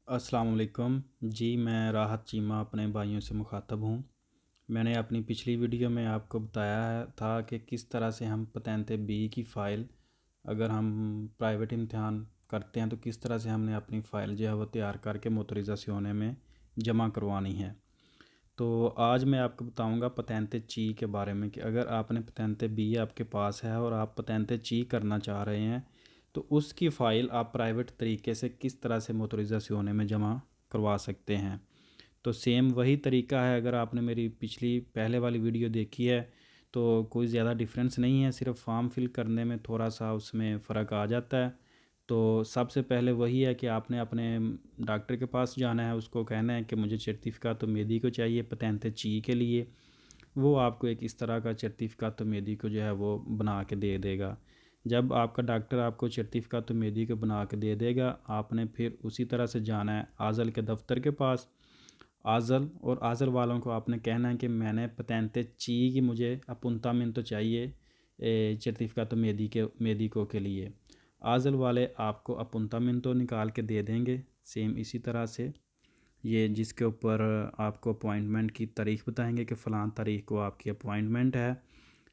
अस्सलाम वालेकुम जी। मैं राहत चीमा अपने भाइयों से मुखातब हूँ। मैंने अपनी पिछली वीडियो में आपको बताया था कि किस तरह से हम पतेंते बी की फ़ाइल, अगर हम प्राइवेट इम्तिहान करते हैं तो किस तरह से हमने अपनी फ़ाइल जो है वो तैयार करके मोतरज़ा सियोने में जमा करवानी है। तो आज मैं आपको बताऊंगा पतेंते ची के बारे में कि अगर आपने पतेंते बी आपके पास है और आप पतेंते ची करना चाह रहे हैं तो उसकी फ़ाइल आप प्राइवेट तरीके से किस तरह से मोतरज़ा सियोने में जमा करवा सकते हैं। तो सेम वही तरीका है। अगर आपने मेरी पिछली पहले वाली वीडियो देखी है तो कोई ज़्यादा डिफरेंस नहीं है, सिर्फ फॉर्म फिल करने में थोड़ा सा उसमें फ़र्क आ जाता है। तो सबसे पहले वही है कि आपने अपने डॉक्टर के पास जाना है, उसको कहना है कि मुझे सर्टिफ़िकात मेडी को चाहिए पतेंते ची के लिए। वो आपको एक इस तरह का सर्टिफ़िकात मेडी को जो है वो बना के दे देगा। जब आपका डॉक्टर आपको सर्टिफ़िकात मेडी को बना के दे देगा, आपने फिर उसी तरह से जाना है आज़ल के दफ्तर के पास। आज़ल और आज़ल वालों को आपने कहना है कि मैंने पतेंते ची की मुझे अपुंतामिंतो चाहिए सर्टिफ़िकातो मेडिको के लिए। आज़ल वाले आपको अपुंतामिंतो निकाल के दे देंगे सेम इसी तरह से। ये जिसके ऊपर आपको अपॉइंटमेंट की तारीख़ बताएंगे कि फ़लाँ तारीख़ को आपकी अपॉइंटमेंट है।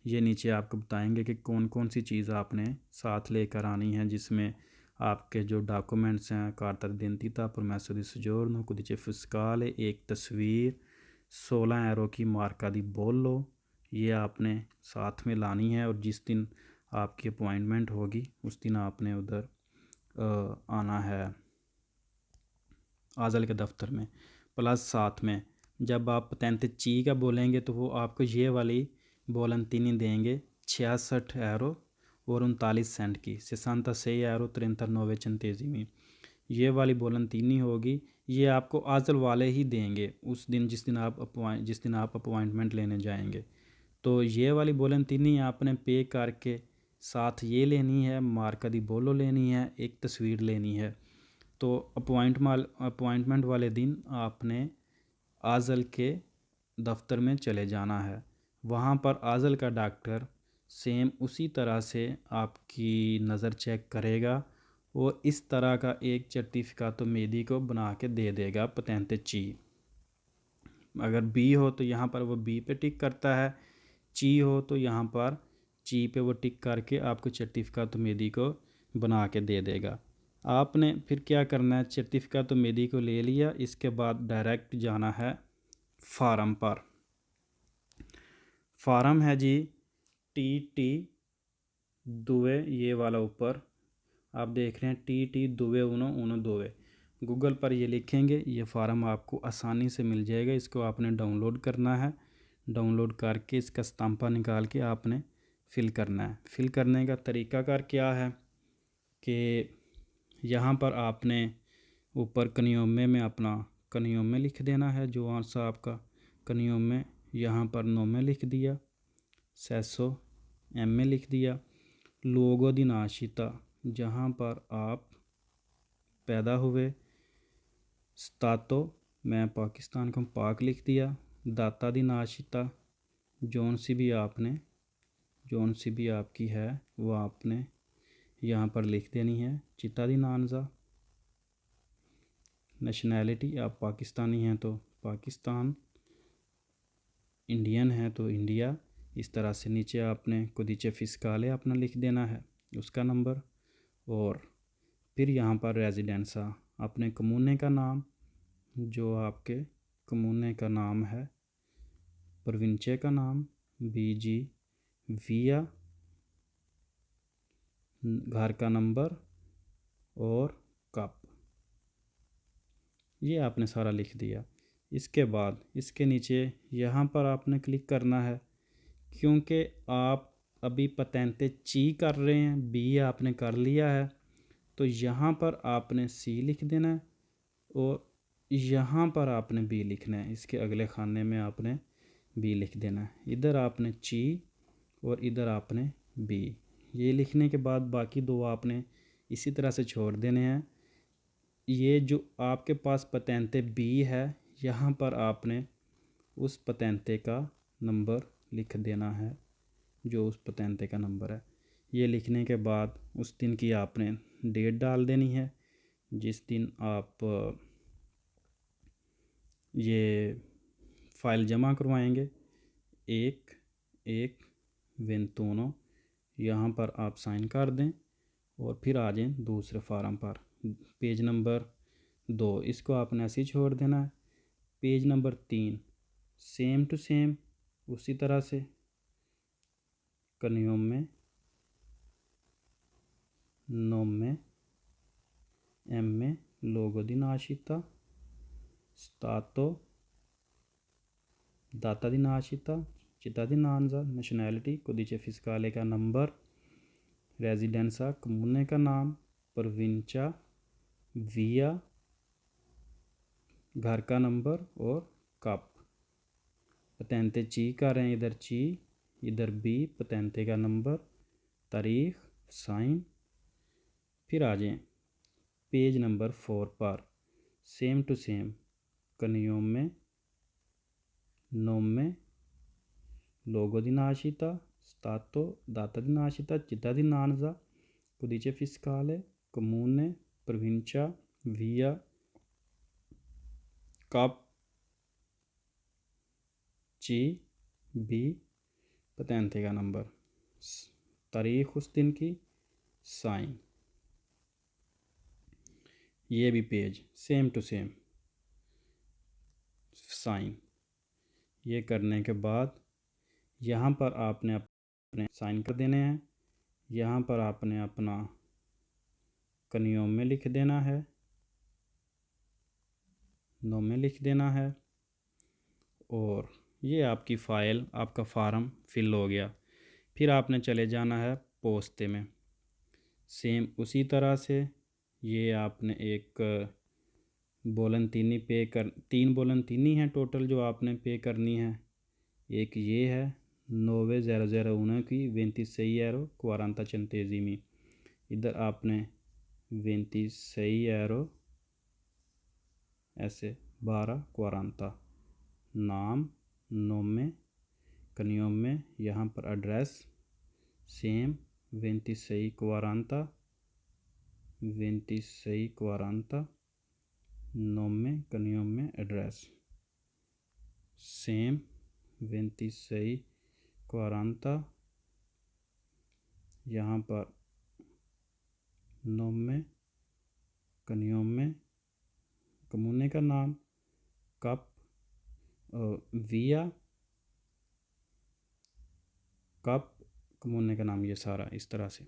ये नीचे आपको बताएंगे कि कौन कौन सी चीज़ आपने साथ लेकर आनी है, जिसमें आपके जो डॉक्यूमेंट्स हैं carta d'identità, permesso di soggiorno, codice fiscale, एक तस्वीर, 16 यूरो की मार्का दी बोलो, ये आपने साथ में लानी है। और जिस दिन आपकी अपॉइंटमेंट होगी उस दिन आपने उधर आना है आज़ल के दफ्तर में। प्लस साथ में जब आप पतेंते ची का बोलेंगे तो वो आपको ये वाली बोलंतीनी देंगे 66 यूरो और 39 सेंट की 66 यूरो 39 centesimi। ये वाली बोलंतीनी होगी, ये आपको आज़ल वाले ही देंगे उस दिन जिस दिन आप अपॉइंटमेंट लेने जाएंगे। तो ये वाली बोलंतीनी आपने पे करके साथ ये लेनी है, मार्का दी बोलो लेनी है, एक तस्वीर लेनी है। तो अपॉइंटमेंट वाले दिन आपने आज़ल के दफ्तर में चले जाना है। वहाँ पर आज़ल का डॉक्टर सेम उसी तरह से आपकी नज़र चेक करेगा और इस तरह का एक सर्टिफ़िकातो मेडी को बना के दे देगा पतेंते ची। अगर बी हो तो यहाँ पर वो बी पे टिक करता है, ची हो तो यहाँ पर ची पे वो टिक करके आपको सर्टिफ़िकातो मेडी को बना के दे देगा। आपने फिर क्या करना है, सर्टिफ़िकातो मेडी को ले लिया, इसके बाद डायरेक्ट जाना है फार्म पर। फार्म है जी टी दुए, ये वाला ऊपर आप देख रहे हैं टी दुए उनो उनो दुए। गूगल पर ये लिखेंगे, ये फार्म आपको आसानी से मिल जाएगा। इसको आपने डाउनलोड करना है, डाउनलोड करके इसका स्टाम्पा निकाल के आपने फ़िल करना है। फ़िल करने का तरीक़ाकार क्या है कि यहाँ पर आपने ऊपर कनियोमे में अपना कनियोमे लिख देना है, जो आंसर आपका कनियोमे यहाँ पर नोमे लिख दिया, सैसो एम में लिख दिया, लोगो दी नाशिता जहाँ पर आप पैदा हुए, स्तातो मैं पाकिस्तान को पाक लिख दिया, दाता दी नाशिता जौन सी भी आपकी है वो आपने यहाँ पर लिख देनी है, चिता दी नानजा। नेशनैलिटी आप पाकिस्तानी हैं तो पाकिस्तान, इंडियन है तो इंडिया। इस तरह से नीचे आपने कोदिचे फिस्काले अपना लिख देना है, उसका नंबर। और फिर यहाँ पर रेजिडेंसा अपने कमूने का नाम, जो आपके कमूने का नाम है, प्रोविंचे का नाम, बीजी विया, घर का नंबर और कप, ये आपने सारा लिख दिया। इसके बाद इसके नीचे यहाँ पर आपने क्लिक करना है, क्योंकि आप अभी पतेंते ची कर रहे हैं, बी आपने कर लिया है, तो यहाँ पर आपने सी लिख देना है और यहाँ पर आपने बी लिखना है। इसके अगले खाने में आपने बी लिख देना है। इधर आपने ची और इधर आपने बी। ये लिखने के बाद बाकी दो आपने इसी तरह से छोड़ देने हैं। ये जो आपके पास पतेंते बी है, यहाँ पर आपने उस पतेंते का नंबर लिख देना है, जो उस पतेंते का नंबर है। ये लिखने के बाद उस दिन की आपने डेट डाल देनी है जिस दिन आप ये फ़ाइल जमा करवाएंगे। एक एक 21, यहाँ पर आप साइन कर दें और फिर आ जाएं दूसरे फार्म पर। पेज नंबर 2 इसको आपने ऐसे ही छोड़ देना है। Page number 3 same to same उसी तरह से कनियोम में, नोम में, एम में लोगो दी नाशिता, स्तातो data di nascita, città di nanza, nationality, codice fiscale का नंबर, रेजिडेंसा कम्यूने का नाम, प्रोविंचा, विया घर का नंबर और कप। पतेंते ची कर रहे हैं, इधर ची इधर बी, पतेंते का नंबर, तारीख, साइन। फिर आ जाएं पेज नंबर 4 पर सेम टू सेम कनियोम में, nome, logo di nascita, stato, data di nascita, città di nanza, codice fiscale, comune, provincia, via, कप, ची, बी, पतेंते का नंबर, तारीख उस दिन की, साइन। ये भी page same to same sign. ये करने के बाद यहाँ पर आपने अपने साइन कर देने हैं। यहाँ पर आपने अपना कनियोम में लिख देना है, नोम में लिख देना है और ये आपकी फ़ाइल, आपका फार्म फिल हो गया। फिर आपने चले जाना है पोस्ते में। सेम उसी तरह से ये आपने एक तीन बोलनतीनी हैं टोटल जो आपने पे करनी है। एक ये है 9001 की 26 euro 40 centesimi। इधर आपने 26 euro ऐसे 12,40 नाम, नोमे, कनियोम में, यहाँ पर एड्रेस सेम 26,40 नोमे, कनियोम में एड्रेस सेम 26,40 यहाँ पर नोमे, कनियोम में, कम्यूने का नाम, कप, विया, कप, कम्यूने का नाम, ये सारा इस तरह से।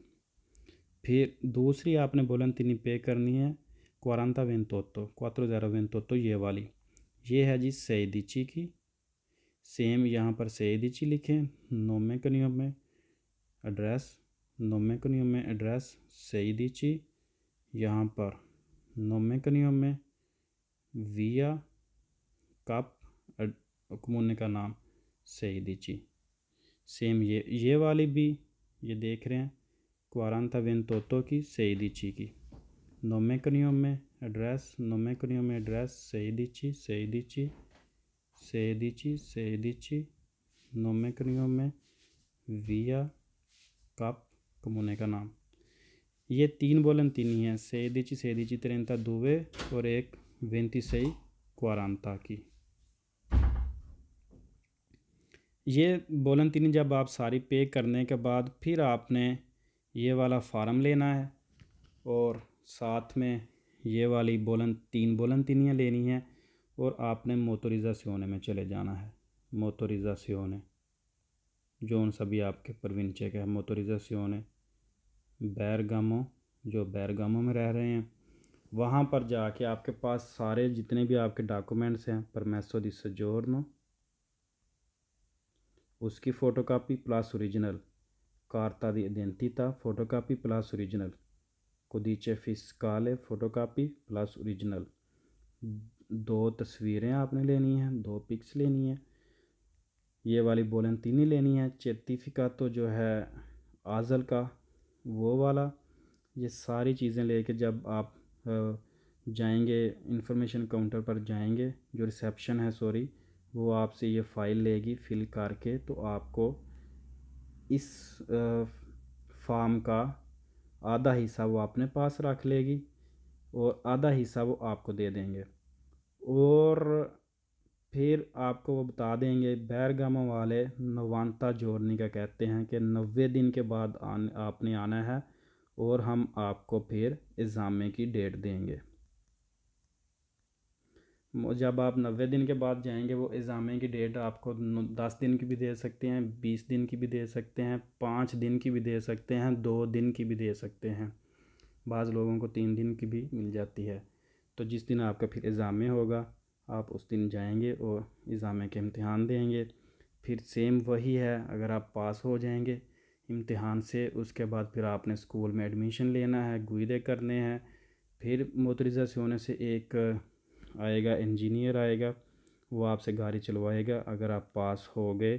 फिर दूसरी आपने बोलनतीनी पे करनी है 428 ये वाली। ये है जी सेदिची की। सेम यहाँ पर सेदिची लिखें, नोमे कनियोम में एड्रेस, नोमे कनियोम में एड्रेस सेदिची, यहाँ पर नोमे कनियोम में विया, कप, कम्यूने का नाम सेदिची। सेम ये वाली भी ये देख रहे हैं 40 की सेदिची की, नोमे कनियोम में एड्रेस, नोमे कनियोम में एड्रेस सेदिची सेदिची सेदिची सेदिची, नोमे कनियोम में विया, कप, कम्यूने का नाम। ये तीन बोलनतीनी हैं, सेदिची सेदिची 32 और एक 26,40 की। ये बोलनतीनी जब आप सारी पे करने के बाद फिर आपने ये वाला फार्म लेना है और साथ में ये वाली तीन बोलनतीनियाँ लेनी हैं और आपने मोटोरिज़ाzione में चले जाना है। मोटोरिज़ाzione जोन सभी आपके प्रोविंचे का है, मोटोरिज़ाzione बेरगामो, जो बेरगामो में रह रहे हैं वहाँ पर जाके आपके पास सारे जितने भी आपके डॉक्यूमेंट्स हैं, परमेसो दी सजोर्नो उसकी फ़ोटोकॉपी प्लस ओरिजिनल, कार्ता दी आइडेंटिटा फ़ोटोकॉपी प्लस ओरिजिनल, कोडिce फिस्काले फ़ोटोकॉपी प्लस ओरिजिनल, 2 तस्वीरें आपने लेनी हैं, 2 पिक्स लेनी है, ये वाली बोलनतीनी लेनी है, सर्टिफिकातो जो है आज़ल का वो वाला। ये सारी चीज़ें लेके जब आप जाएंगे इंफॉर्मेशन काउंटर पर जाएंगे, जो रिसेप्शन है सॉरी, वो आपसे ये फ़ाइल लेगी फिल करके, तो आपको इस फॉर्म का आधा हिस्सा वो अपने पास रख लेगी और आधा हिस्सा वो आपको दे देंगे। और फिर आपको वो बता देंगे, बैरगामा वाले नवांता जोड़ने का कहते हैं कि 90 दिन के बाद आपने आना है और हम आपको फिर एग्ज़ाम की डेट देंगे। जब आप 90 दिन के बाद जाएंगे, वो एग्ज़ाम की डेट आपको 10 दिन की भी दे सकते हैं, 20 दिन की भी दे सकते हैं, 5 दिन की भी दे सकते हैं, 2 दिन की भी दे सकते हैं, बाज़ लोगों को 3 दिन की भी मिल जाती है। तो जिस दिन आपका फिर एग्ज़ाम होगा, आप उस दिन जाएंगे और एग्ज़ाम के इम्तहान देंगे। फिर सेम वही है, अगर आप पास हो जाएंगे इम्तहान से, उसके बाद फिर आपने स्कूल में एडमिशन लेना है, गुइदे करने हैं। फिर मोतरिज़ा से होने से एक आएगा, इंजीनियर आएगा, वो आपसे गाड़ी चलवाएगा। अगर आप पास हो गए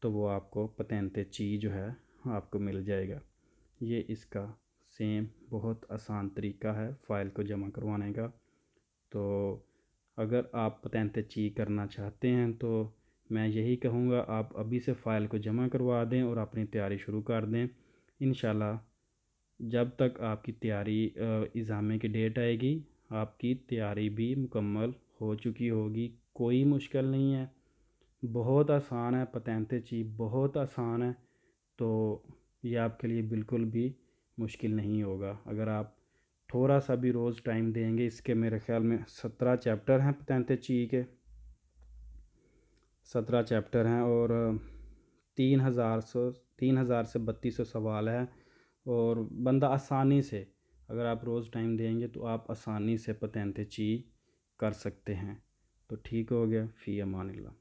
तो वो आपको पतेंते ची जो है आपको मिल जाएगा। ये इसका सेम बहुत आसान तरीका है फ़ाइल को जमा करवाने का। तो अगर आप पतेंते ची करना चाहते हैं तो मैं यही कहूँगा, आप अभी से फ़ाइल को जमा करवा दें और अपनी तैयारी शुरू कर दें। इंशाल्लाह जब तक आपकी तैयारी एग्ज़ाम की डेट आएगी, आपकी तैयारी भी मुकम्मल हो चुकी होगी। कोई मुश्किल नहीं है, बहुत आसान है, पतेंते ची बहुत आसान है। तो ये आपके लिए बिल्कुल भी मुश्किल नहीं होगा अगर आप थोड़ा सा भी रोज़ टाइम देंगे। इसके मेरे ख़्याल में 17 चैप्टर हैं पतेंते ची के, 17 चैप्टर हैं और 3000 से 3200 सवाल है। और बंदा आसानी से, अगर आप रोज़ टाइम देंगे तो आप आसानी से पतेंते ची कर सकते हैं। तो ठीक हो गया, फ़ी अमानिल्लाह।